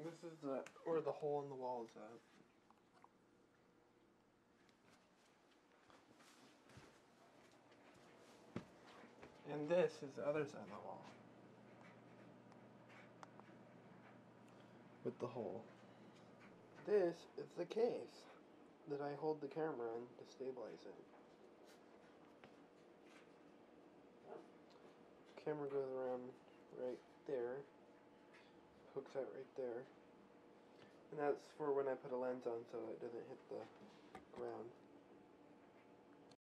This is where the hole in the wall is at. And this is the other side of the wall. With the hole. This is the case that I hold the camera in to stabilize it. Camera goes around right there. Hooks out right there. And that's for when I put a lens on so it doesn't hit the ground.